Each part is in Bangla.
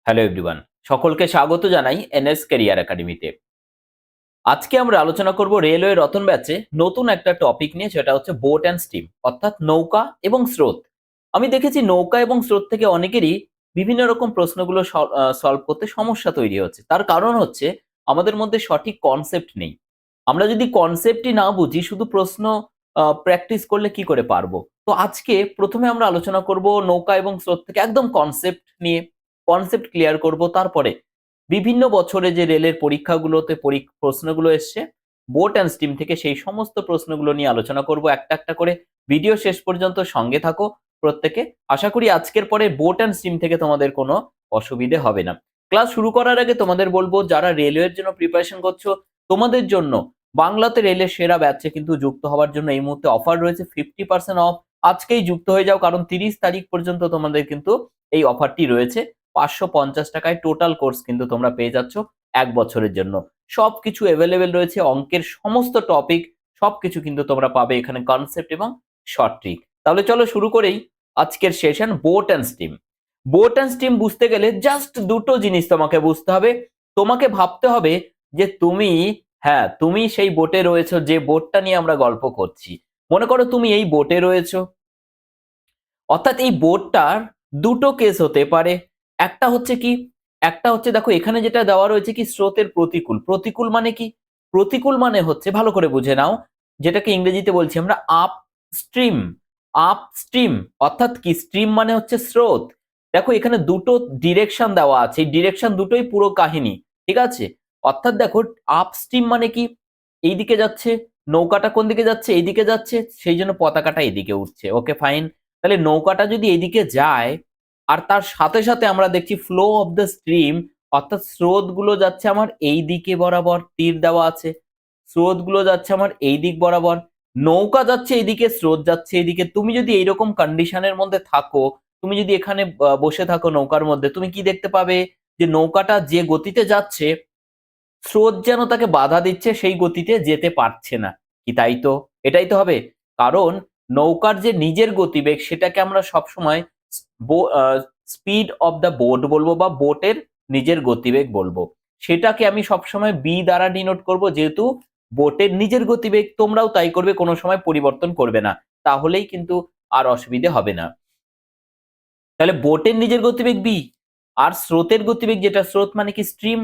হ্যালো এভরিওয়ান, সকলকে স্বাগত জানাই এনএস ক্যারিয়ার একাডেমিতে। আজকে আমরা আলোচনা করব রেলওয়ে রতন ব্যাচে নতুন একটা টপিক নিয়ে, সেটা হচ্ছে বোট অ্যান্ড স্টিম, অর্থাৎ নৌকা এবং স্রোত। আমি দেখেছি নৌকা এবং স্রোত থেকে অনেকেরই বিভিন্ন রকম প্রশ্নগুলো সলভ করতে সমস্যা তৈরি হচ্ছে। তার কারণ হচ্ছে আমাদের মধ্যে সঠিক কনসেপ্ট নেই। আমরা যদি কনসেপ্টই না বুঝি, শুধু প্রশ্ন প্র্যাকটিস করলে কি করে পারবো? তো আজকে প্রথমে আমরা আলোচনা করব নৌকা এবং স্রোত থেকে একদম কনসেপ্ট নিয়ে। কনসেপ্ট ক্লিয়ার করব, তারপরে বিভিন্ন বছরে যে রেলের পরীক্ষাগুলোতে প্রশ্নগুলো এসছে বোট অ্যান্ড স্টিম থেকে, সেই সমস্ত প্রশ্নগুলো নিয়ে আলোচনা করব একটা একটা করে। ভিডিও শেষ পর্যন্ত সঙ্গে থাকো প্রত্যেকে। আশা করি আজকের পরে বোট অ্যান্ড স্টিম থেকে তোমাদের কোনো অসুবিধে হবে না। ক্লাস শুরু করার আগে তোমাদের বলবো, যারা রেলওয়ের জন্য প্রিপারেশন করছো, তোমাদের জন্য বাংলাতে রেলের সেরা ব্যাচে কিন্তু যুক্ত হওয়ার জন্য এই মুহূর্তে অফার রয়েছে 50% অফ। আজকেই যুক্ত হয়ে যাও, কারণ 30 তারিখ পর্যন্ত তোমাদের কিন্তু এই অফারটি রয়েছে। 550 টাকায় টোটাল কোর্স কিন্তু তোমরা পেয়ে যাচ্ছ 1 বছরের জন্য। সবকিছু এভেলেবেল রয়েছে, অঙ্কের সমস্ত টপিক সবকিছু কিন্তু তোমরা পাবে এখানে, কনসেপ্ট এবং শর্ট ট্রিক। তাহলে চলো শুরু করেই আজকের session boat and steam. Boat and steam বুঝতে গেলে জাস্ট দুটো জিনিস তোমাকে বুঝতে হবে। তোমাকে ভাবতে হবে যে তুমি সেই বোটে রয়েছো, যে বোটটা নিয়ে আমরা গল্প করছি। মনে করো তুমি এই বোটে রয়েছো, অর্থাৎ এই বোটটার দুটো কেস হতে পারে। একটা হচ্ছে কি, একটা হচ্ছে দেখো এখানে যেটা দেওয়া রয়েছে কি, স্রোতের প্রতিকূল। প্রতিকূল মানে কি? প্রতিকূল মানে হচ্ছে, ভালো করে বুঝে নাও, যেটাকে ইংরেজিতে বলছি আমরা আপ স্ট্রিম। আপ স্ট্রিম অর্থাৎ কি, স্ট্রিম মানে হচ্ছে স্রোত। দেখো এখানে দুটো ডিরেকশন দেওয়া আছে, এই ডিরেকশন দুটোই পুরো কাহিনী, ঠিক আছে? অর্থাৎ দেখো আপ স্ট্রিম মানে কি, এইদিকে যাচ্ছে নৌকাটা, কোন দিকে যাচ্ছে? এইদিকে যাচ্ছে, সেই জন্য পতাকাটা এইদিকে উঠছে। Okay fine. তাহলে নৌকাটা যদি এইদিকে যায়, আর তার সাথে সাথে আমরা দেখছি ফ্লো অফ দ্য স্ট্রিম, অর্থাৎ স্রোত গুলো যাচ্ছে আমার এই দিকে বরাবর, তীর দেওয়া আছে। স্রোত গুলো যাচ্ছে আমার এই দিক বরাবর, নৌকা যাচ্ছে এইদিকে, স্রোত যাচ্ছে এইদিকে। তুমি যদি এইরকম কন্ডিশনের মধ্যে থাকো, তুমি যদি এখানে বসে থাকো নৌকার মধ্যে, তুমি কি দেখতে পাবে? যে নৌকাটা যে গতিতে যাচ্ছে, স্রোত যেন তাকে বাধা দিচ্ছে, সেই গতিতে যেতে পারছে না। কি তাই তো? এটাই তো হবে। কারণ নৌকার যে নিজের গতিবেগ, সেটাকে আমরা সবসময় স্পিড অফ দ্য বোট বলবো, বা বোটের নিজের গতিবেগ বলবো। সেটাকে আমি সবসময় বি দ্বারা ডিনোট করব, যেহেতু বোটের নিজের গতিবেগ। তোমরাও তাই করবে, কোনো সময় পরিবর্তন করবে না, তাহলেই কিন্তু আর অসুবিধে হবে না। তাহলে বোটের নিজের গতিবেগ বি, আর স্রোতের গতিবেগ, যেটা স্রোত মানে কি স্ট্রিম,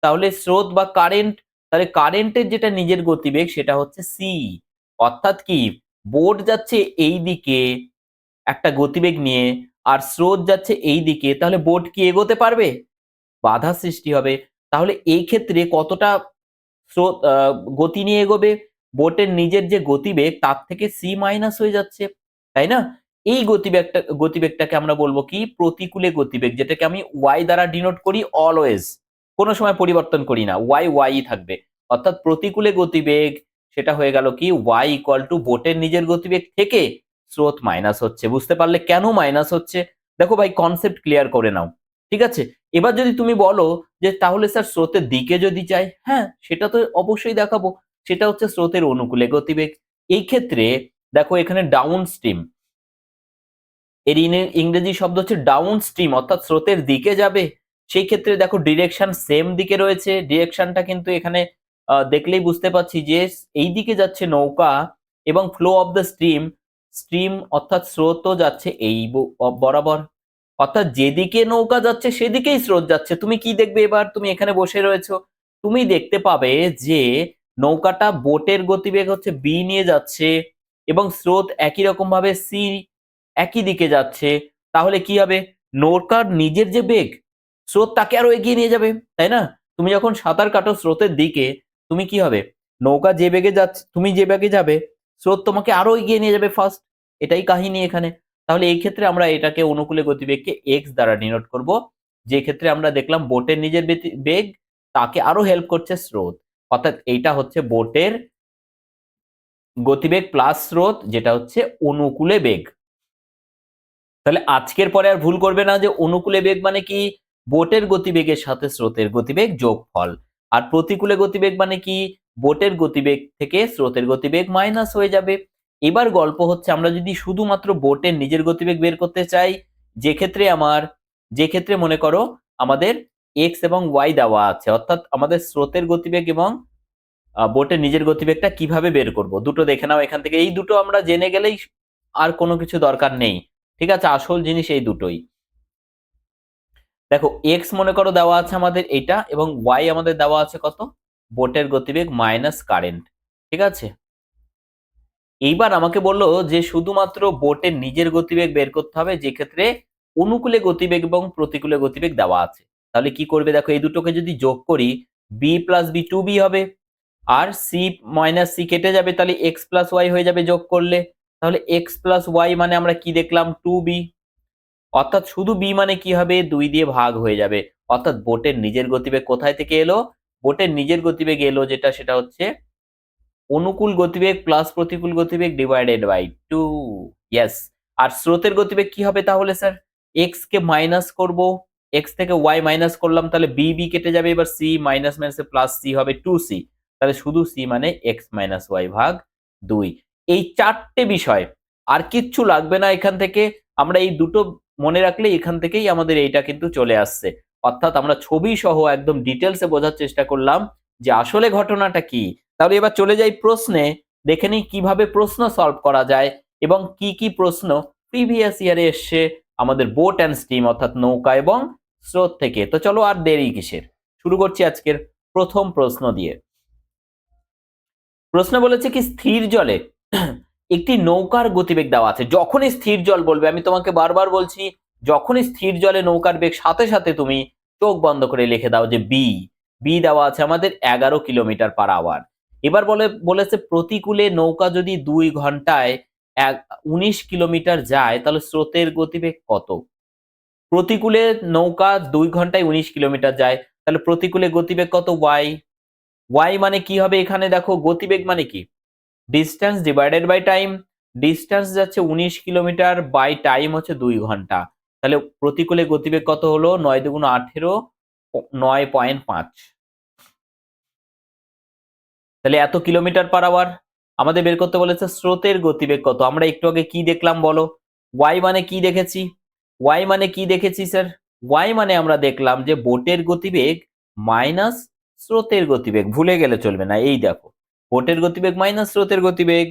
তাহলে স্রোত বা কারেন্ট, তাহলে কারেন্টের যেটা নিজের গতিবেগ সেটা হচ্ছে সি। অর্থাৎ কি, বোট যাচ্ছে এই দিকে একটা গতিবেগ নিয়ে, আর স্রোত যাচ্ছে এই দিকে, তাহলে বোট কি এগোতে পারবে? বাধা সৃষ্টি হবে। তাহলে এই ক্ষেত্রে কতটা স্রোত গতি নিয়ে এগোবে? বোটের নিজের যে গতিবেগ, তার থেকে সি মাইনাস হয়ে যাচ্ছে, তাই না? এই গতিবেগটাকে আমরা বলবো কি, প্রতিকূলে গতিবেগ, যেটাকে আমি ওয়াই দ্বারা ডিনোট করি অলওয়েজ, কোনো সময় পরিবর্তন করি না, ওয়াই ওয়াই থাকবে। অর্থাৎ প্রতিকূলে গতিবেগ সেটা হয়ে গেল কি, ওয়াই ইকুয়াল টু বোটের নিজের গতিবেগ থেকে স্রোত মাইনাস হচ্ছে। বুঝতে পারলে কেন মাইনাস হচ্ছে? দেখো ভাই, কনসেপ্ট ক্লিয়ার করে নাও, ঠিক আছে? এবার যদি তুমি বলো যে তাহলে স্যার স্রোতের দিকে যদি যাই, হ্যাঁ সেটা তো অবশ্যই দেখাবো। সেটা হচ্ছে স্রোতের অনুকূলে গতিবেগ। এই ক্ষেত্রে দেখো এখানে ডাউন স্ট্রিম, এর ইংরেজি শব্দ হচ্ছে ডাউন স্ট্রিম, অর্থাৎ স্রোতের দিকে যাবে। সেই ক্ষেত্রে দেখো ডিরেকশন সেম দিকে রয়েছে। ডিরেকশনটা কিন্তু এখানে দেখলেই বুঝতে পারছি যে এই দিকে যাচ্ছে নৌকা, এবং flow of the stream, stream অর্থাৎ স্রোতও যাচ্ছে এই বরাবর। অর্থাৎ যেদিকে নৌকা যাচ্ছে সেদিকেই স্রোত যাচ্ছে। তুমি কি দেখবে? এবার তুমি এখানে বসে রয়েছো, তুমি দেখতে পাবে যে নৌকাটা বোটের গতিবেগ হচ্ছে বি নিয়ে যাচ্ছে, এবং স্রোত একই রকম ভাবে সি একই দিকে যাচ্ছে। তাহলে কি হবে? নৌকার নিজের যে বেগ, স্রোত তাকে আরো এগিয়ে নিয়ে যাবে, তাই না? তুমি যখন সাঁতার কাটো স্রোতের দিকে, তুমি কি হবে? নৌকা যে বেগে যাচ্ছে, তুমি যে বেগে যাবে, স্রোত তোমাকে আরো এগিয়ে নিয়ে যাবে ফার্স্ট। এটাই কাহিনী এখানে। তাহলে এই ক্ষেত্রে আমরা এটাকে অনুকূলে গতিবেগকে এক্স দ্বারা ডিনোট করব। যে ক্ষেত্রে আমরা দেখলাম বোটের নিজের বেগ, তাকে আরো হেল্প করছে স্রোত। অর্থাৎ এইটা হচ্ছে বোটের গতিবেগ প্লাস স্রোত, যেটা হচ্ছে অনুকূলে বেগ। তাহলে আজকের পরে আর ভুল করবে না যে অনুকূলে বেগ মানে কি, বোটের গতিবেগের সাথে স্রোতের গতিবেগ যোগফল। আর প্রতিকূলে গতিবেগ মানে কি, বোটের গতিবেগ থেকে স্রোতের গতিবেগ মাইনাস হয়ে যাবে। এবার গল্প হচ্ছে, আমরা যদি শুধুমাত্র বোটের নিজের গতিবেগ বের করতে চাই, যে ক্ষেত্রে মনে করো আমাদের এক্স এবং ওয়াই দেওয়া আছে, অর্থাৎ আমাদের স্রোতের গতিবেগ এবং বোটের নিজের গতিবেগটা কিভাবে বের করব দুটো দেখে নাও এখান থেকে। এই দুটো আমরা জেনে গেলেই আর কোনো কিছু দরকার নেই, ঠিক আছে? আসল জিনিস এই দুটোই। দেখো এক্স মনে করো দেওয়া আছে আমাদের এটা, এবং ওয়াই আমাদের দেওয়া আছে কত? বোটের গতিবেগ মাইনাস কারেন্ট, ঠিক আছে? এইবার আমাকে বললো যে শুধুমাত্র বোটের নিজের গতিবেগ বের করতে হবে, যে ক্ষেত্রে অনুকূলে গতিবেগ এবং প্রতিকূলে গতিবেগ দেওয়া আছে। তাহলে কি করবে দেখো, এই দুটোকে যদি যোগ করি, B plus B two B হবে, আর সি মাইনাস সি কেটে যাবে, তাহলে এক্স প্লাস ওয়াই হয়ে যাবে যোগ করলে। তাহলে এক্স প্লাস ওয়াই মানে আমরা কি দেখলাম? Two B. অর্থাৎ শুধু বি মানে কি হবে? 2 দিয়ে ভাগ হয়ে যাবে। অর্থাৎ বোটের নিজের গতিবেগ কোথায় থেকে এলো? বোটের নিজের গতিবেগ এলো যেটা, সেটা হচ্ছে অনুকূল গতিবেগ প্লাস প্রতিকূল গতিবেগ ডিভাইডেড বাই 2। ইয়েস। আর স্রোতের গতিবেগ কি হবে তাহলে স্যার? এক্স কে মাইনাস করব, এক্স থেকে ওয়াই মাইনাস করলাম, তাহলে বি বি কেটে যাবে, এবার সি মাইনাস মাইনাসে প্লাস সি হবে 2c। তাহলে শুধু সি মানে এক্স মাইনাস ওয়াই ভাগ 2। এই চারটে বিষয়, আর কিচ্ছু লাগবে না এখান থেকে। আমরা এই দুটো মনে রাখলে এখান থেকেই আমাদের এইটা কিন্তু চলে আসছে। অর্থাৎ আমরা ছবি সহ একদম ডিটেলসে বোঝার চেষ্টা করলাম যে আসলে ঘটনাটা কি। তাহলে এবার চলে যাই প্রশ্নে, দেখে নিই কিভাবে প্রশ্ন সলভ করা যায় এবং কি কি প্রশ্ন প্রিভিয়াস ইয়ারে এসছে আমাদের বোট অ্যান্ড স্টিম অর্থাৎ নৌকা এবং স্রোত থেকে। তো চলো আর দেরি কিসের, শুরু করছি আজকের প্রথম প্রশ্ন দিয়ে। প্রশ্ন বলেছে কি স্থির জলে একটি নৌকার গতিবেগ দেওয়া আছে। যখনই স্থির জল বলবে, আমি তোমাকে বারবার বলছি, যখনই স্থির জলে নৌকার বেগ, সাথে সাথে তুমি চোখ বন্ধ করে লিখে দাও যে বি। বি দেওয়া আছে আমাদের 11 কিলোমিটার/আওয়ার। এবার বলেছে প্রতিকূলে নৌকা যদি 2 ঘন্টায় 19 কিলোমিটার যায়, তাহলে স্রোতের গতিবেগ কত? প্রতিকূলে নৌকা 2 ঘন্টায় 19 কিলোমিটার যায়, তাহলে প্রতিকূলে গতিবেগ কত? ওয়াই। ওয়াই মানে কি হবে এখানে? দেখো গতিবেগ মানে কি? Distance divided by time. Distance যাচ্ছে 19 কিলোমিটার, বাই টাইম হচ্ছে 2 ঘন্টা। তাহলে প্রতিকূলে গতিবেগ কত হলো? 9 দুগুণ 18, 9.5। তাহলে এত কিলোমিটার/আওয়ার। আমাদের বের করতে বলেছে স্রোতের গতিবেগ কত। আমরা একটু আগে কি দেখলাম বলো? ওয়াই মানে কি দেখেছি? ওয়াই মানে কি দেখেছি স্যার? ওয়াই মানে আমরা দেখলাম যে বোটের গতিবেগ মাইনাস স্রোতের গতিবেগ। ভুলে গেলে চলবে না। এই দেখো, বোটের গতিবেগ মাইনাস স্রোতের গতিবেগ।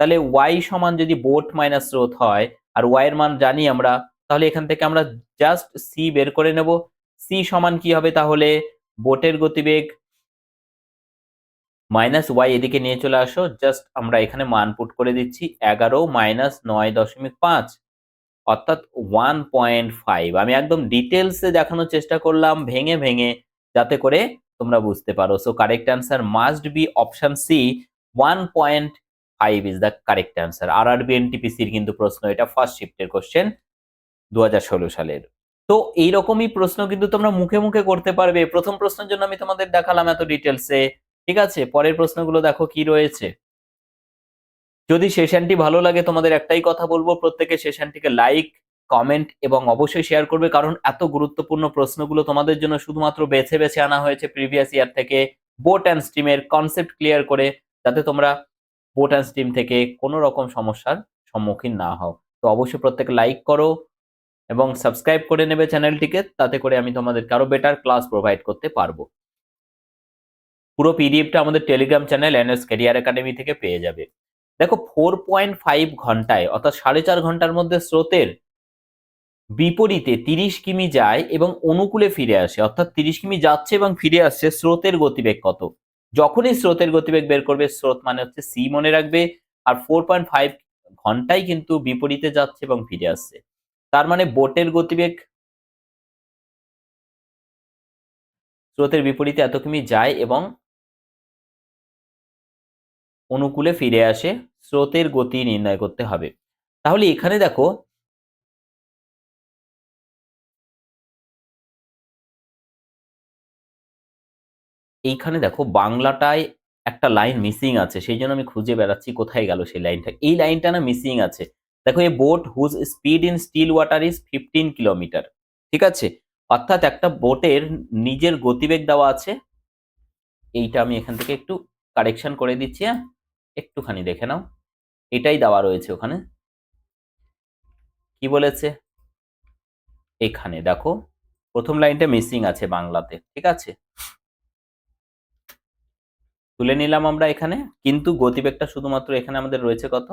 তাহলে ওয়াই সমান যদি বোট মাইনাস স্রোত হয়, আর ওয়াই এর মান জানি আমরা, তাহলে এখান থেকে আমরা জাস্ট সি বের করে নেব। সি সমান কি হবে তাহলে? বোটের গতিবেগ মাইনাস ওয়াই, এদিকে নিয়ে চলে আসো, জাস্ট আমরা এখানে মান পুট করে দিচ্ছি 11 মাইনাস 9.5, অর্থাৎ 1.5। আমি একদম ডিটেলসে দেখানোর চেষ্টা করলাম ভেঙে ভেঙে, যাতে করে তোমরা বুঝতে পারো। So correct answer must be option C, 1.5 is the correct answer. RRB এনটিপিসির কিন্তু প্রশ্ন, এটা ফার্স্ট শিফটের কোশ্চেন 2016 সালের। তো এইরকমই প্রশ্ন কিন্তু তোমরা মুখে মুখে করতে পারবে। প্রথম প্রশ্নের জন্য আমি তোমাদের দেখালাম এত ডিটেলসে, ঠিক আছে? পরের প্রশ্নগুলো দেখো কি রয়েছে। যদি সেশনটি ভালো লাগে, তোমাদের একটাই কথা বলবো, প্রত্যেকে সেশনটিকে লাইক, কমেন্ট এবং অবশ্যই শেয়ার করবে, কারণ এত গুরুত্বপূর্ণ প্রশ্নগুলো তোমাদের জন্য শুধুমাত্র বেছে বেছে আনা হয়েছে প্রিভিয়াস ইয়ার থেকে, বোট অ্যান্ড স্টিমের কনসেপ্ট ক্লিয়ার করে, যাতে তোমরা বোট অ্যান্ড স্টিম থেকে কোনো রকম সমস্যার সম্মুখীন না হও। তো অবশ্যই প্রত্যেকে লাইক করো এবং সাবস্ক্রাইব করে নেবে চ্যানেলটিকে, তাতে করে আমি তোমাদেরকে আরো বেটার ক্লাস প্রোভাইড করতে পারবো। পুরো পিডিএফটা আমাদের Telegram channel NS career academy থেকে পেয়ে যাবে। দেখো 4.5 ঘন্টায় অর্থাৎ 4.5 ঘন্টার মধ্যে স্রোতের বিপরীতে 30 কিমি যায় এবং অনুকূলে ফিরে আসে, অর্থাৎ 30 কিমি যাচ্ছে এবং ফিরে আসছে, স্রোতের গতিবেগ কত? যখনই স্রোতের গতিবেগ বের করবে, স্রোত মানে হচ্ছে সি মনে রাখবে, আর 4.5 ঘন্টায় কিন্তু বিপরীতে যাচ্ছে এবং ফিরে আসছে। তার মানে বোটের গতিবেগ স্রোতের বিপরীতে এত কিমি যায় এবং অনুকূলে ফিরে আসে, স্রোতের গতি নির্ণয় করতে হবে। তাহলে এখানে দেখো, এইখানে দেখো বাংলাটায় একটা লাইন মিসিং আছে, সেই জন্য আমি খুঁজে বেড়াচ্ছি কোথায় গেল সেই লাইনটা। এই লাইনটা না মিসিং আছে। দেখো, a boat whose speed in still water is 15 kilometre, ঠিক আছে? অর্থাৎ একটা বোটের নিজের গতিবেগ দেওয়া আছে। এইটা আমি এখান থেকে একটু কারেকশন করে দিচ্ছি, হ্যাঁ, একটুখানি দেখে নাও। এটাই দেওয়া রয়েছে ওখানে। কি বলেছে এখানে দেখো, প্রথম লাইনটা মিসিং আছে বাংলাতে, ঠিক আছে, তুলে নিলাম আমরা এখানে, কিন্তু গতিবেগটা শুধুমাত্র এখানে আমাদের রয়েছে কত,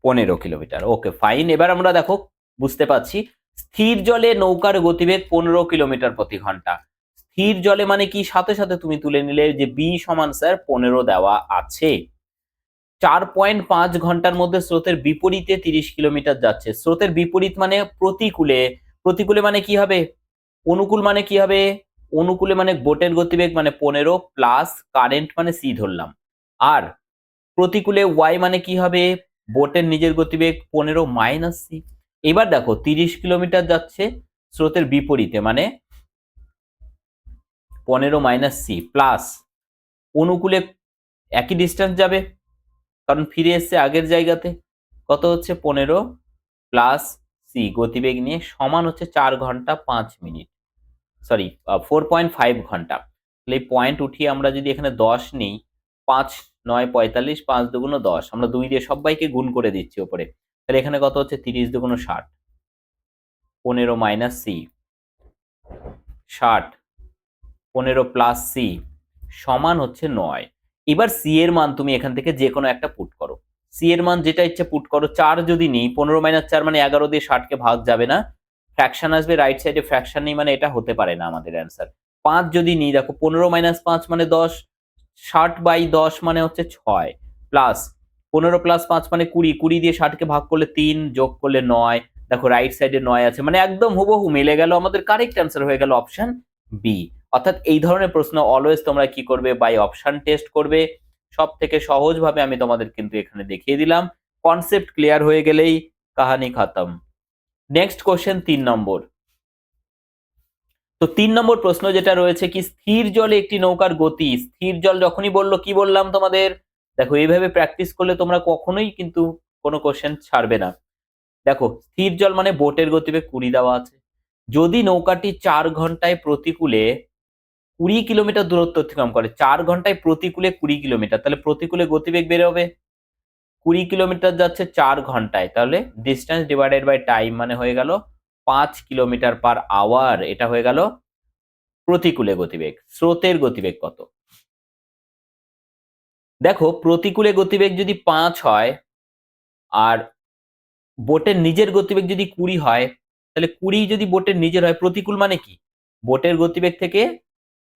15 কিলোমিটার। Okay fine. এবার আমরা দেখো বুঝতে পারছি স্থির জলে নৌকার গতিবেগ 15 কিলোমিটার প্রতি ঘন্টা। স্থির জলে মানে কি, সাথে সাথে তুমি তুলে নিলে যে বি সমান স্যার 15 দেওয়া আছে। 4.5 ঘন্টার মধ্যে স্রোতের বিপরীতে 30 কিলোমিটার যাচ্ছে। স্রোতের বিপরীত মানে প্রতিকূলে, প্রতিকূলে মানে কি হবে, অনুকূল মানে কি হবে, অনুকূলে মানে বোটের গতিবেগ মানে 15 প্লাস কারেন্ট মানে সি ধরলাম, আর প্রতিকূলে ওয়াই মানে কি হবে, বোটের নিজের গতিবেগ 15 মাইনাস সি। এবার দেখো 30 কিলোমিটার যাচ্ছে স্রোতের বিপরীতে মানে 15 মাইনাস সি প্লাস অনুকূলে একই ডিস্টেন্স যাবে কারণ ফিরে এসছে আগের জায়গাতে, কত হচ্ছে 15 প্লাস সি গতিবেগ নিয়ে সমান হচ্ছে 4 ঘন্টা 5 মিনিট, সরি 4.5 ঘন্টা। তাহলে এই পয়েন্ট উঠিয়ে আমরা যদি এখানে 10 নিই, 5 9 45, 5 দুগুণ 10, আমরা 2 দিয়ে সবাইকে গুণ করে দিচ্ছি ওপরে, তাহলে এখানে কত হচ্ছে 30 দুগুণ 60, 15 মাইনাস সি 60, 15 প্লাস সি সমান হচ্ছে 9। এবার সি এর মান তুমি এখান থেকে যে কোনো একটা পুট করো, সি এর মান যেটা ইচ্ছে পুট করো। 4 যদি নিই, 15 মাইনাস 4 মানে 11 দিয়ে 60 কে ভাগ যাবে না, ফ্র্যাকশন আসবে, রাইট সাইডে ফ্র্যাকশন নেই মানে এটা হতে পারে না আমাদের অ্যান্সার। 5 যদি নিই, দেখো 15 মাইনাস 5 মানে 10, 60/10 মানে হচ্ছে 6 প্লাস 15 প্লাস 5 মানে 20, 20 দিয়ে 60 কে ভাগ করলে 3, যোগ করলে 9, দেখো রাইট সাইডে 9 আছে, মানে একদম হুবহু মিলে গেল, আমাদের কারেক্ট অ্যান্সার হয়ে গেল অপশন বি। অর্থাৎ এই ধরনের প্রশ্ন অলওয়েজ তোমরা কি করবে, বাই অপশন টেস্ট করবে। সব থেকে সহজভাবে আমি তোমাদের কিন্তু এখানে দেখিয়ে দিলাম, কনসেপ্ট ক্লিয়ার হয়ে গেলেই কাহানি খতম। নেক্সট কোশ্চেন 3 নম্বর। তো 3 নম্বর প্রশ্ন যেটা রয়েছে কি, স্থির জলে একটি নৌকার গতি, স্থির জল যখনই বললো কি বললাম তোমাদের, দেখো এইভাবে প্র্যাকটিস করলে তোমরা কখনোই কিন্তু কোনো কোশ্চেন ছাড়বে না। দেখো স্থির জল মানে বোটের গতিবেগ 20 দেওয়া আছে, যদি নৌকাটি 4 ঘন্টায় প্রতিকূলে 20 কিলোমিটার দূরত্ব অতিক্রম করে, 4 ঘন্টায় প্রতিকূলে 20 কিলোমিটার, তাহলে প্রতিকূলে গতিবেগ বেরোবে 20 কিলোমিটার যাচ্ছে 4 ঘন্টায়, তাহলে ডিস্টেন্স ডিভাইডেড বাই টাইম মানে হয়ে গেল 5 কিলোমিটার পার আওয়ার। এটা হয়ে গেল প্রতিকূলে গতিবেগ। স্রোতের গতিবেগ কত, দেখো প্রতিকূলে গতিবেগ যদি 5 হয় আর বোটের নিজের গতিবেগ যদি 20 হয়, তাহলে 20 যদি বোটের নিজের হয়, প্রতিকূল মানে কি, বোটের গতিবেগ থেকে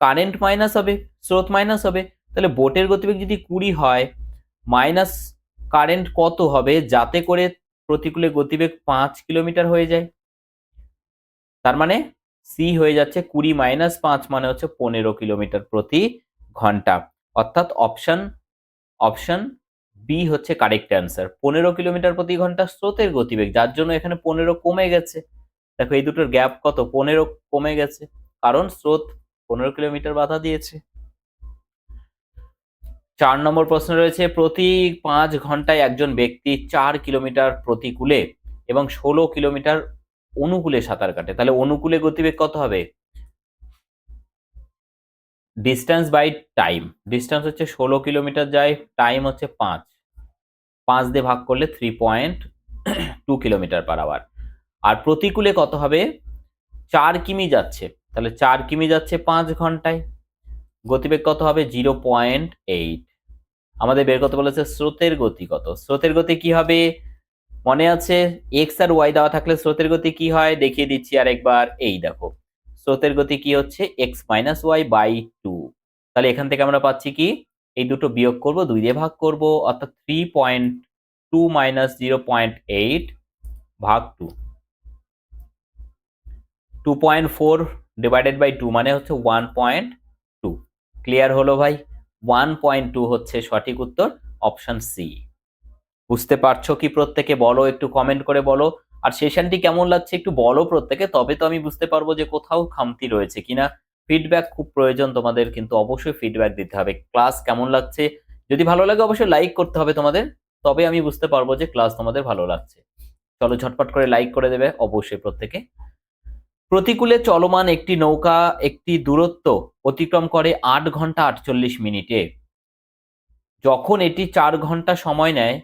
কারেন্ট মাইনাস হবে, স্রোত মাইনাস হবে, তাহলে বোটের গতিবেগ যদি 20 হয় মাইনাস কারেন্ট কত হবে, যাতে করে প্রতিকূলে গতিবেগ 5 কিলোমিটার হয়ে যায়, তার মানে সি হয়ে যাচ্ছে 20 মাইনাস 5 মানে হচ্ছে 15 কিলোমিটার প্রতি ঘন্টা। অর্থাৎ অপশন বি হচ্ছে কারেক্ট অ্যান্সার। 15 কিলোমিটার প্রতি ঘন্টা স্রোতের গতিবেগ, যার জন্য এখানে 15 কমে গেছে। দেখো এই দুটোর গ্যাপ কত, 15 কমে গেছে, কারণ স্রোত 15 কিলোমিটার বাধা দিয়েছে। 4 নম্বর প্রশ্ন রয়েছে, প্রতি 5 ঘন্টায় একজন ব্যক্তি 4 কিলোমিটার প্রতিকূলে এবং 16 কিলোমিটার অনুকূলে সাঁতার কাটে, তাহলে অনুকূলে গতিবেগ কত হবে, ডিস্টেন্স বাই টাইম, ডিস্টেন্স হচ্ছে 16 কিলোমিটার যায়, টাইম হচ্ছে 5, 5 দিয়ে ভাগ করলে 3.2 কিলোমিটার পার আওয়ার। আর প্রতিকূলে কত হবে, 4 কিমি যাচ্ছে, তাহলে 4 কিমি যাচ্ছে 5 ঘন্টায়, গতিবেগ কত হবে 0.8। আমাদের বের করতে বলেছে স্রোতের গতি কত, স্রোতের গতি কি হবে, মনে আছে এক্স আর ওয়াই দেওয়া থাকলে স্রোতের গতি কি হয়, দেখিয়ে দিচ্ছি আরেকবার। এই দেখো স্রোতের গতি কি হচ্ছে এক্স মাইনাস ওয়াই বাই 2, তাহলে এখান থেকে আমরা পাচ্ছি কি, এই দুটো বিয়োগ করব, 2 দিয়ে ভাগ করব, অর্থাৎ 3.2 মাইনাস 0.8 ভাগ 2, 2.4 ডিভাইডেড বাই 2 মানে হচ্ছে 1.2। ক্লিয়ার হলো ভাই, 1.2 হচ্ছে সঠিক উত্তর, অপশন সি। বুঝতে পারছো কি প্রত্যেকে, বলো একটু কমেন্ট করে বলো। আর সেশনটি কেমন লাগছে একটু বলো প্রত্যেকে, তবে তো আমি বুঝতে পারবো যে কোথাও খামতি রয়েছে কিনা। ফিডব্যাক খুব প্রয়োজন তোমাদের, কিন্তু অবশ্যই ফিডব্যাক দিতে হবে, ক্লাস কেমন লাগছে, যদি ভালো লাগে অবশ্যই লাইক করতে হবে তোমাদের, তবে আমি বুঝতে পারবো যে ক্লাস তোমাদের ভালো লাগছে। চলো ঝটপট করে লাইক করে দেবে অবশ্যই প্রত্যেকে। প্রতিকূলে চলমান একটি নৌকা একটি দূরত্ব অতিক্রম করে 8 ঘন্টা 48 মিনিটে, যখন এটি 4 ঘন্টা সময় নেয়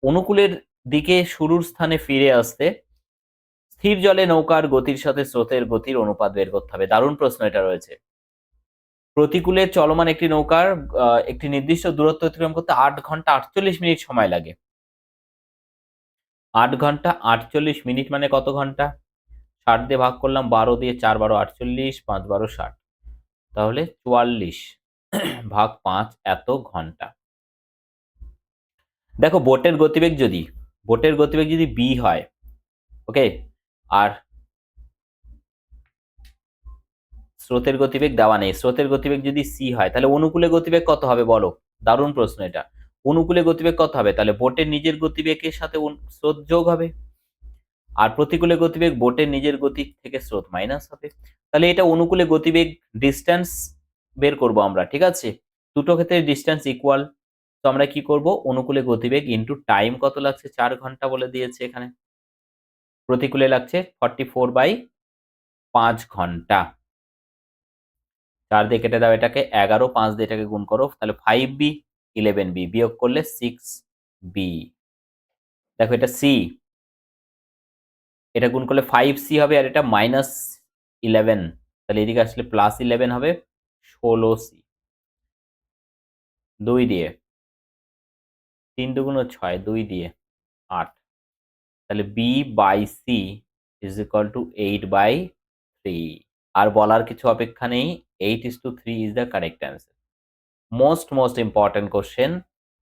অনুকূলের দিকে শুরুর স্থানে ফিরে আসতে, স্থির জলে নৌকার গতির সাথে স্রোতের গতির অনুপাত বের করতে হবে। দারুণ প্রশ্ন এটা রয়েছে। প্রতিকূলে চলমান একটি নৌকার একটি নির্দিষ্ট দূরত্ব অতিক্রম করতে 8 ঘন্টা 48 মিনিট সময় লাগে। 8 ঘন্টা 48 মিনিট মানে কত ঘন্টা? 60 দিয়ে ভাগ করলাম, 12 দিয়ে 4 12 48, 5 12 60, তাহলে 44 ভাগ 5 এত ঘন্টা। দেখো বোটের গতিবেগ যদি b হয়, ওকে, আর স্রোতের গতিবেগ দেওয়া নেই, স্রোতের গতিবেগ যদি c হয়, তাহলে অনুকূলে গতিবেগ কত হবে বলো? দারুণ প্রশ্ন এটা। অনুকূলে গতিবেগ কত হবে? তাহলে বোটের নিজের গতিবেগের সাথে স্রোত যোগ হবে, আর প্রতিকূলে গতিবেগ বোটের নিজের গতি থেকে স্রোত মাইনাস হবে। তাহলে এটা অনুকূলে গতিবেগ ডিস্টেন্স বের করব আমরা, ঠিক আছে? দুটো ক্ষেত্রে ডিস্টেন্স ইকুয়াল, তো আমরা কি করব? অনুকূলে গতিবেগ ইনটু টাইম কত লাগছে, 4 ঘন্টা বলে দিয়েছে এখানে। প্রতিকূলে লাগছে 44/5 ঘন্টা। 4 দিয়ে কেটে দাও এটাকে, 11, 5 দিয়ে এটাকে গুণ করো, তাহলে 5b 11b, বিয়োগ করলে 6b। দেখো এটা c, এটা গুণ করলে 5c হবে, আর এটা -11, তাহলে এদিকে আসলে +11 হবে, 16c। 2 দিয়ে 3 দুগুণ 6, 2 দিয়ে 8, তাহলে b/c = 8/3। আর বলার কিছু অপেক্ষা নেই, 8:3 is the correct answer. Most important question.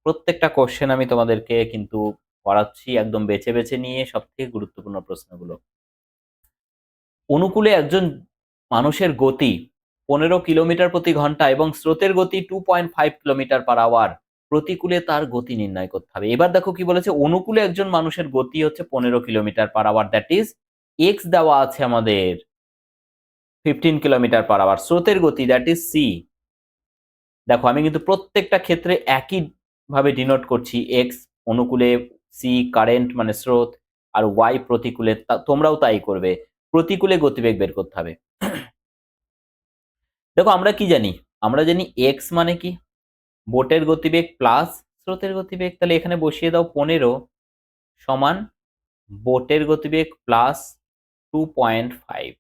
প্রত্যেকটা কোশ্চেন আমি তোমাদেরকে কিন্তু করাচ্ছি একদম বেছে বেছে নিয়ে, সবথেকে গুরুত্বপূর্ণ প্রশ্নগুলো। অনুকূলে একজন মানুষের গতি 15 কিলোমিটার প্রতি ঘন্টা এবং স্রোতের গতি 2.5 কিলোমিটার পার আওয়ার। প্রতিকূলে তার গতি নির্ণয় করতে হবে। এবার দেখো কি বলেছে, অনুকূলে একজন মানুষের গতি হচ্ছে 15 kilometre per hour, that is x দেওয়া আছে আমাদের 15 কিলোমিটার পার আওয়ার। স্রোতের গতি দ্যাট ইজ সি। দেখো আমি কিন্তু প্রত্যেকটা ক্ষেত্রে একই ভাবে ডিনোট করছি, এক্স অনুকূলে, সি কারেন্ট মানে স্রোত, আর ওয়াই প্রতিকূলে, তোমরাও তাই করবে। প্রতিকূলে গতিবেগ বের করতে হবে। দেখো আমরা কি জানি? আমরা জানি এক্স মানে কি? বোটের গতিবেগ প্লাস স্রোতের গতিবেগ। তাহলে এখানে বসিয়ে দাও 15 সমান বোটের গতিবেগ প্লাস 2.5।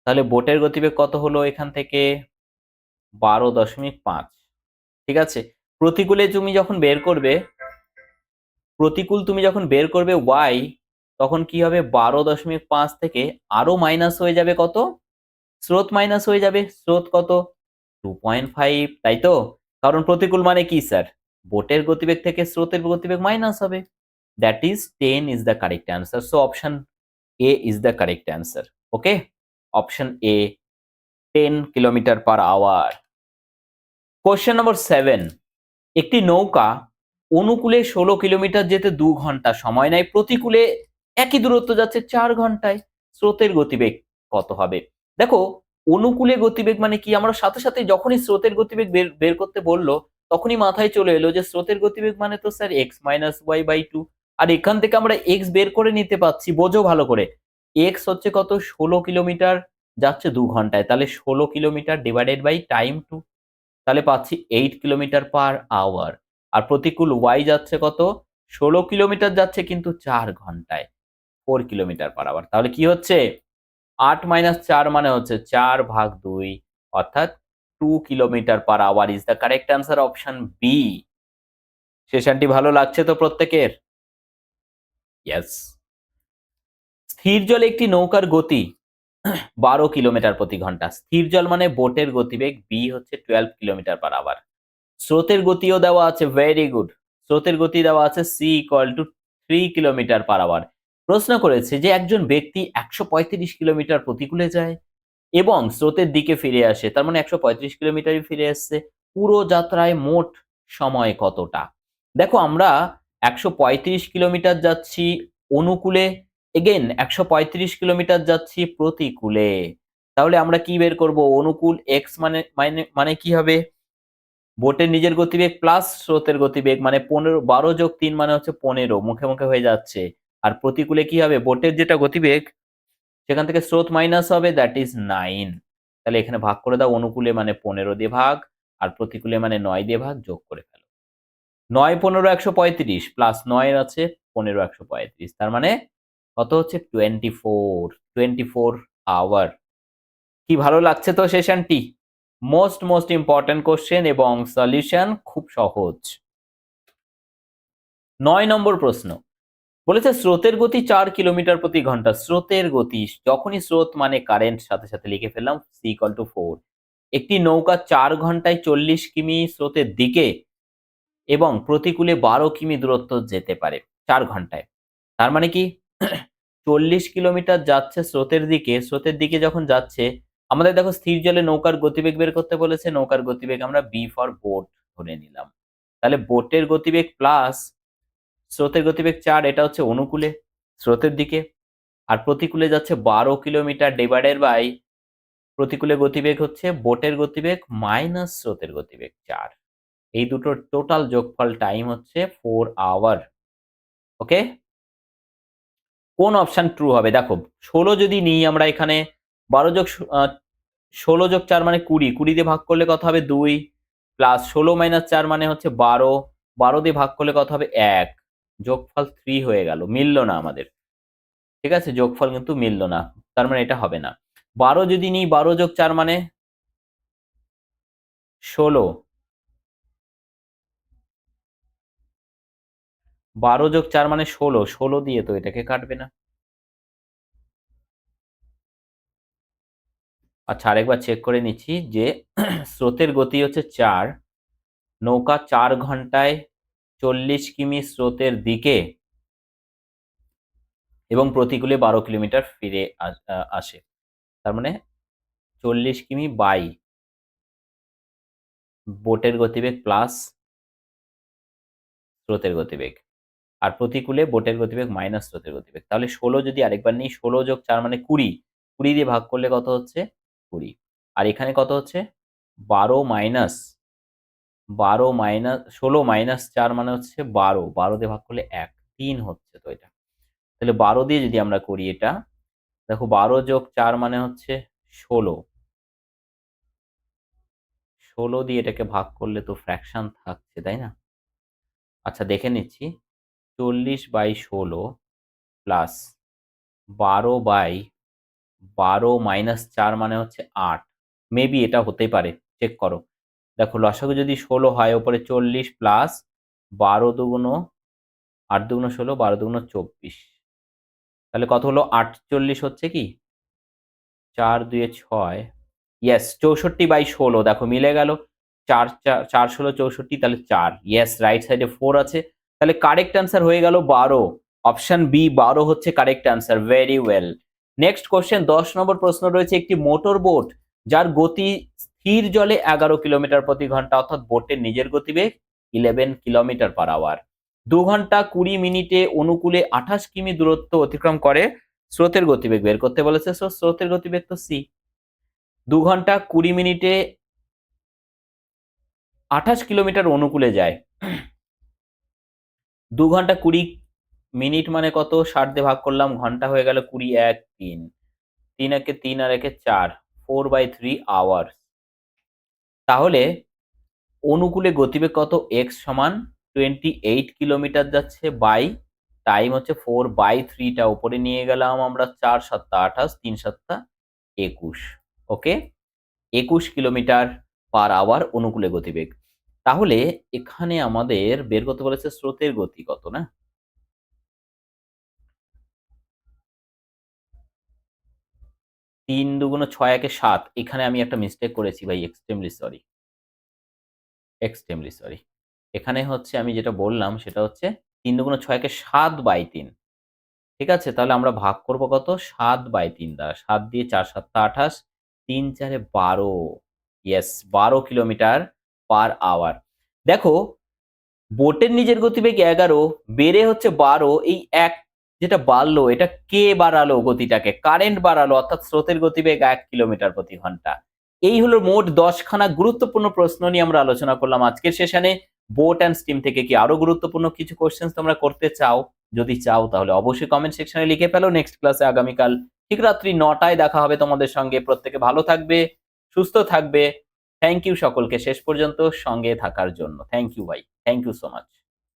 তাহলে বোটের গতিবেগ কত হলো এখান থেকে? 12.5। ঠিক আছে। প্রতিকূলে তুমি যখন বের করবে, ওয়াই, তখন কি হবে? 12.5 থেকে আরো মাইনাস হয়ে যাবে কত? স্রোত মাইনাস হয়ে যাবে। স্রোত কত? 2.5, তাই তো? কারণ প্রতিকূল মানে কি স্যার? বোটের গতিবেগ থেকে স্রোতের গতিবেগ মাইনাস হবে। That is 10 is the correct answer. So option A is the correct answer. Okay, option A 10 kilometre per hour. Question number 7, একটি নৌকা অনুকূলে 16 কিলোমিটার যেতে 2 ঘন্টা সময় নেয়, প্রতিকূলে একই দূরত্ব যাচ্ছে 4 ঘন্টায়। স্রোতের গতিবেগ কত হবে? দেখো অনুকূলে গতিবেগ মানে কি, আমরা সাথে সাথে যখনই স্রোতের গতিবেগ বের করতে বললো, তখনই মাথায় চলে এলো যে স্রোতের গতিবেগ মানে তো স্যার x - y/2। আর এখান থেকে আমরা x বের করে নিতে পারছি, বোঝো ভালো করে। x হচ্ছে কত? 16 কিলোমিটার যাচ্ছে 2 ঘন্টায়, তাহলে 16 কিলোমিটার ডিভাইডেড বাই টাইম 2, তাহলে পাচ্ছি 8 কিলোমিটার পার আওয়ার। আর প্রতিকূল ওয়াই যাচ্ছে কত? 16 কিলোমিটার যাচ্ছে কিন্তু 4 ঘন্টায়, 4 কিলোমিটার পার আওয়ার। তাহলে কি হচ্ছে? 8 - 4 মানে হচ্ছে 4/2, অর্থাৎ 2 kilometre per hour is the correct answer, option B. সেশনটি ভালো লাগছে তো প্রত্যেকের? ইয়েস। স্থির জলে একটি নৌকার গতি 12 কিলোমিটার প্রতি ঘন্টা। স্থির জল মানে বোটের গতিবেগ বি হচ্ছে 12 কিলোমিটার পার আওয়ার। স্রোতের গতিও দেওয়া আছে, ভেরি গুড। স্রোতের গতি দেওয়া আছে c = 3 কিলোমিটার পার আওয়ার। প্রশ্ন করেছে যে একজন ব্যক্তি 135 কিলোমিটার প্রতিকূলে যায় এবং স্রোতের দিকে ফিরে আসে, তার মানে 135 কিলোমিটারই ফিরে আসছে। পুরো যাত্রায় মোট সময় কতটা? দেখো আমরা 135 কিলোমিটার যাচ্ছি অনুকূলে, এগেন 135 কিলোমিটার যাচ্ছি প্রতিকূলে। তাহলে আমরা কি বের করব? অনুকূল এক্স মানে কি হবে? বোটের নিজের গতিবেগ প্লাস স্রোতের গতিবেগ মানে 15, 12 যোগ 3 মানে হচ্ছে 15, মুখে মুখে হয়ে যাচ্ছে। আর প্রতিকূলে কি হবে? বোটের যেটা গতিবেগ সেখান থেকে স্রোত মাইনাস হবে, দ্যাট ইজ 9। তাহলে এখানে ভাগ করে দাও, অনুকূলে মানে 15 দিয়ে ভাগ, আর প্রতিকূলে মানে 9 দিয়ে ভাগ, যোগ করে ফেলো। 9 15 135 প্লাস 9 আছে 15 135, তার মানে কত হচ্ছে 24 আওয়ার। কি ভালো লাগছে তো সেশনটি? মোস্ট ইম্পর্টেন্ট কোশ্চেন এবং সলিউশন খুব সহজ। 9 নম্বর প্রশ্ন বলেছে স্রোতের গতি 4 কিলোমিটার প্রতি ঘন্টা। স্রোতের গতি, যখনই স্রোত মানে কারেন্ট, সাথে সাথে লিখে ফেললাম c=4। একটি নৌকা 4 ঘন্টায় 40 কিমি স্রোতের দিকে এবং প্রতিকূলে 12 কিমি দূরত্ব যেতে পারে 4 ঘন্টায়। তার মানে কি 40 কিলোমিটার যাচ্ছে স্রোতের দিকে, স্রোতের দিকে যখন যাচ্ছে, আমাদের দেখো স্থির জলে নৌকার গতিবেগ বের করতে বলেছে। নৌকার গতিবেগ আমরা বি ফর বোট ধরে নিলাম। তাহলে বোটের গতিবেগ প্লাস স্রোতের গতিবেগ 4, এটা হচ্ছে অনুকূলে স্রোতের দিকে। আর প্রতিকূলে যাচ্ছে 12 কিলোমিটার ডিভাইডেড বাই প্রতিকূলে গতিবেগ হচ্ছে বোটের গতিবেগ মাইনাস স্রোতের গতিবেগ 4। এই দুটোর টোটাল যোগফল টাইম হচ্ছে 4 আওয়ার। ওকে, কোন অপশন ট্রু হবে? দেখো 16 যদি নিই আমরা এখানে, 16 যোগ 4 মানে 20, 20 দিয়ে ভাগ করলে কত হবে 2, প্লাস 16 মাইনাস 4 মানে হচ্ছে 12, 12 দিয়ে ভাগ করলে কত হবে 1, যোগফল 3 হয়ে গেল। মিলল না আমাদের, ঠিক আছে, যোগফল কিন্তু মিলল না, তার মানে এটা হবে না। 12 যদি নিই, 12 যোগ 4 মানে 16, 12 যোগ 4 মানে 16, 16 দিয়ে তো এটাকে কাটবে না। আচ্ছা, আরেকবার চেক করে নিচ্ছি যে স্রোতের গতি হচ্ছে 4, নৌকা 4 ঘন্টায় 40 কিমি স্রোতের দিকে এবং প্রতিকূলে 12 কিলোমিটার ফিরে আসে। তার মানে 40 কিমি বাই বোটের গতিবেগ প্লাস স্রোতের গতিবেগ, আর প্রতিকূলে বোটের গতিবেগ মাইনাস স্রোতের গতিবেগ। তাহলে 16 যদি আরেকবার নিই, 16 যোগ 4 মানে 20, 20 দিয়ে ভাগ করলে কত হচ্ছে 20, আর এখানে কত হচ্ছে 16 মাইনাস 4 মানে হচ্ছে 12, 12 দিয়ে ভাগ করলে 1, 3 হচ্ছে তো এটা। তাহলে 12 দিয়ে যদি আমরা করি এটা, দেখো 12 যোগ 4 মানে হচ্ছে 16, 16 দিয়ে এটাকে ভাগ করলে তো ফ্র্যাকশন থাকছে, তাই না? আচ্ছা, দেখে নিচ্ছি, 40/16 প্লাস 12/12 মাইনাস 4 মানে হচ্ছে 8। মেবি এটা হতেই পারে, চেক করো। দেখো লসাগু যদি 16 হয়, ওপরে 40 প্লাস 12 দুগুণ 8 দুগুণ 16, 12 দুগুণ 24, তাহলে কত হলো 48 হচ্ছে কি, 4 2 6, ইয়েস 64/16, দেখো মিলে গেল। 4 4 16 64, তাহলে 4, ইয়েস রাইট সাইডে 4 আছে। তাহলে কারেক্ট অ্যান্সার হয়ে গেল 12। অপশন বি 12 হচ্ছে correct answer. Very well. Next question 10 নম্বর প্রশ্ন রয়েছে, একটি মোটর বোট যার গতি স্থির জলে 11 কিলোমিটার প্রতি ঘন্টা, অর্থাৎ বোটের নিজের গতিবেগ 11 কিলোমিটার/আওয়ার, 2 ঘন্টা 20 মিনিটে অনুকূলে 28 কিমি দূরত্ব অতিক্রম করে। স্রোতের গতিবেগ বের করতে বলেছে। স্রোতের গতিবেগ তো সি। 2 ঘন্টা 20 মিনিটে 28 কিলোমিটার অনুকূলে যায়। 2 ঘন্টা 20 মিনিট মানে কত, 60 দিয়ে ভাগ করলাম, ঘন্টা হয়ে গেল 20, 1 3, 3 একে 3 আর একে 4, 4/3 আওয়ার। তাহলে অনুকূলে গতিবেগ কত, এক্স সমান 28 কিলোমিটার যাচ্ছে, বাই টাইম হচ্ছে 4/3, উপরে নিয়ে গেলাম আমরা, 4 7 28, 3 7 21। ওকে, 21 কিলোমিটার/আওয়ার অনুকূলে গতিবেগ। তাহলে এখানে আমাদের বের করতে বলেছে স্রোতের গতি কত, না? 3 দুগুণ 6 একে 7, এখানে আমি একটা মিস্টেক করেছি ভাই, এক্সট্রিমলি সরি, এক্সট্রিমলি সরি। এখানে হচ্ছে আমি যেটা বললাম সেটা হচ্ছে 3 দুগুণ 6 একে 7/3, ঠিক আছে? তাহলে আমরা ভাগ করব কত, 7/3 দ্বারা। 7 দিয়ে 4 7 28, 3 4 12, ইয়েস 12 কিলোমিটার/আওয়ার। দেখো বোটের নিজের গতিবেগ 11, বেড়ে হচ্ছে 12, এই এক যেটা বাড়লো, এটা কে বাড়ালো গতিটাকে? কারেন্ট বাড়ালো, অর্থাৎ স্রোতের গতিবেগ 1 কিলোমিটার/ঘন্টা। এই হলো মোট 10খানা গুরুত্বপূর্ণ প্রশ্ন নিয়ে আমরা আলোচনা করলাম আজকের সেশনে। বোট অ্যান্ড স্টিম থেকে কি আরো গুরুত্বপূর্ণ কিছু কোশ্চেন তোমরা করতে চাও? যদি চাও তাহলে অবশ্যই কমেন্ট সেকশনে লিখে ফেলো। নেক্সট ক্লাসে আগামীকাল ঠিক রাত্রি 9টায় দেখা হবে তোমাদের সঙ্গে। প্রত্যেকে ভালো থাকবে, সুস্থ থাকবে। থ্যাংক ইউ সকলকে শেষ পর্যন্ত সঙ্গে থাকার জন্য। থ্যাংক ইউ ভাই, থ্যাংক ইউ সো মাচ।